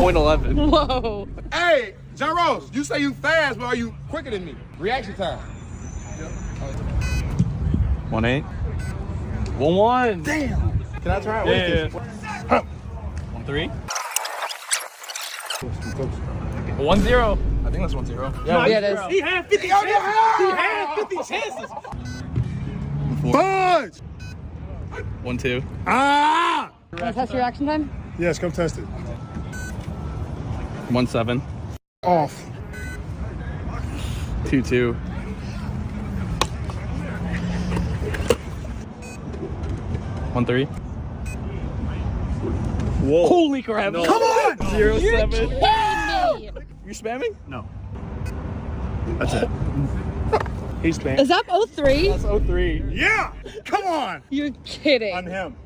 .11. Whoa. Hey, John Ross, you say you fast, but are you quicker than me? Reaction time. 1.8. 1.1. Damn. Can I try it? Yeah. Wait, 1.3. 1.0. I think that's 1-0. Yeah, it is. He had 50 chances. He had 50 chances. Punch! 1.2. Ah! Want to test your reaction time? Yes, come test it. 1.7. Off. 2.2. 1.3. Whoa. Holy crap. No. Come on! 0.7. Kidding me. You spamming? No. That's it. He's playing. Is that 03? That's 0.3. Yeah! Come on! You're kidding. I'm him.